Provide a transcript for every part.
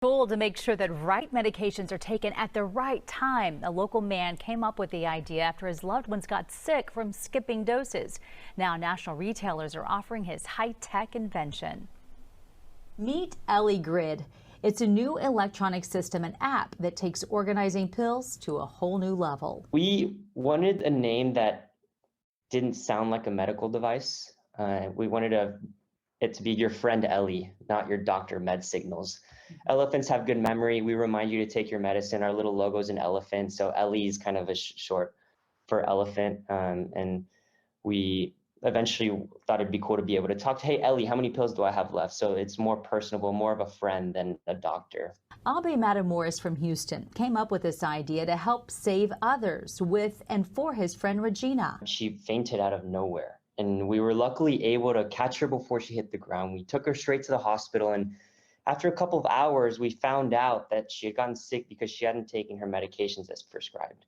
Tool to make sure that right medications are taken at the right time. A local man came up with the idea after his loved ones got sick from skipping doses. Now national retailers are offering his high-tech invention. Meet EllieGrid. It's a new electronic system and app that takes organizing pills to a whole new level. We wanted a name that didn't sound like a medical device. We wanted it to be your friend Ellie, not your doctor med signals. Elephants have good memory. We remind you to take your medicine. Our little logo's an elephant, so Ellie is kind of a short for elephant. And we eventually thought it'd be cool to be able to talk to, hey Ellie, how many pills do I have left? So it's more personable, more of a friend than a doctor. Abe Matamoros from Houston came up with this idea to help save others with and for his friend Regina. She fainted out of nowhere, and we were luckily able to catch her before she hit the ground. We took her straight to the hospital, and after a couple of hours, we found out that she had gotten sick because she hadn't taken her medications as prescribed.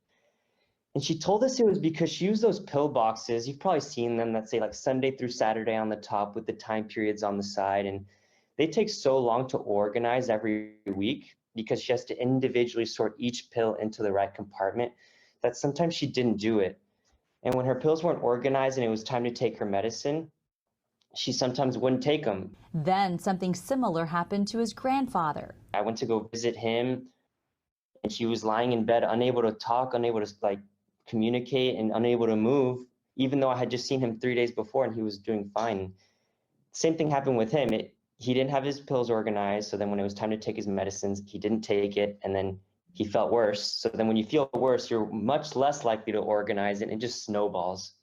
And she told us it was because she used those pill boxes. You've probably seen them that say like Sunday through Saturday on the top with the time periods on the side. And they take so long to organize every week because she has to individually sort each pill into the right compartment that sometimes she didn't do it. And when her pills weren't organized and it was time to take her medicine, she sometimes wouldn't take them. Then something similar happened to his grandfather. I went to go visit him, and he was lying in bed, unable to talk, unable to communicate, and unable to move, even though I had just seen him 3 days before and he was doing fine. Same thing happened with him. He didn't have his pills organized, so then when it was time to take his medicines, he didn't take it, and then he felt worse. So then when you feel worse, you're much less likely to organize it, and it just snowballs.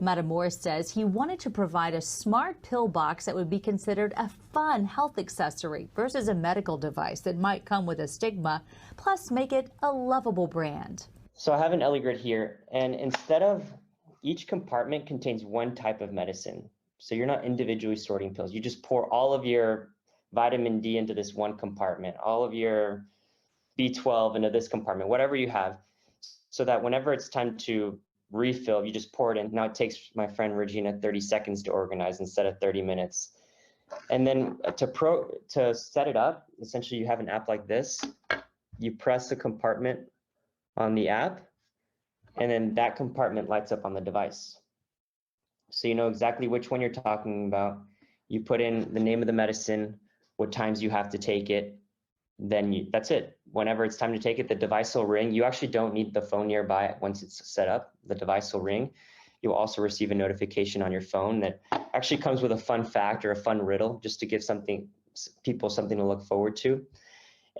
Matamoros says he wanted to provide a smart pill box that would be considered a fun health accessory versus a medical device that might come with a stigma, plus make it a lovable brand. So I have an EllieGrid here, and instead of each compartment contains one type of medicine. So you're not individually sorting pills. You just pour all of your vitamin D into this one compartment, all of your B12 into this compartment, whatever you have, so that whenever it's time to refill, you just pour it in. Now it takes my friend Regina 30 seconds to organize instead of 30 minutes. And then to set it up, essentially you have an app like this. You press the compartment on the app, and then that compartment lights up on the device. So you know exactly which one you're talking about. You put in the name of the medicine, what times you have to take it, then that's it. Whenever it's time to take it, the device will ring. You actually don't need the phone nearby once it's set up. The device will ring. You'll also receive a notification on your phone that actually comes with a fun fact or a fun riddle, just to give people something to look forward to.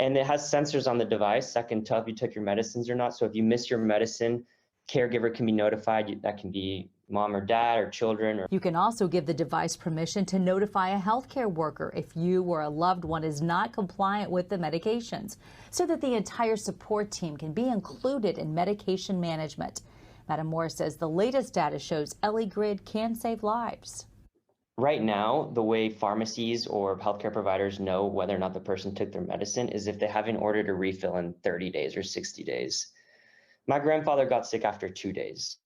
And it has sensors on the device that can tell if you took your medicines or not. So if you miss your medicine, caregiver can be notified. That can be mom or dad or children. You can also give the device permission to notify a healthcare worker if you or a loved one is not compliant with the medications, so that the entire support team can be included in medication management. Matamoros says the latest data shows EllieGrid can save lives. Right now, the way pharmacies or healthcare providers know whether or not the person took their medicine is if they haven't ordered a refill in 30 days or 60 days. My grandfather got sick after 2 days.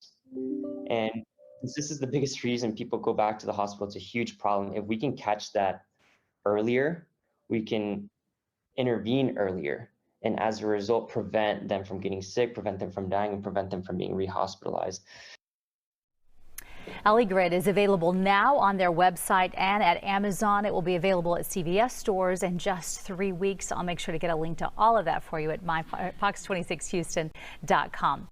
And this is the biggest reason people go back to the hospital. It's a huge problem. If we can catch that earlier, we can intervene earlier. And as a result, prevent them from getting sick, prevent them from dying, and prevent them from being rehospitalized. EllieGrid is available now on their website and at Amazon. It will be available at CVS stores in just 3 weeks. I'll make sure to get a link to all of that for you at myFox26Houston.com.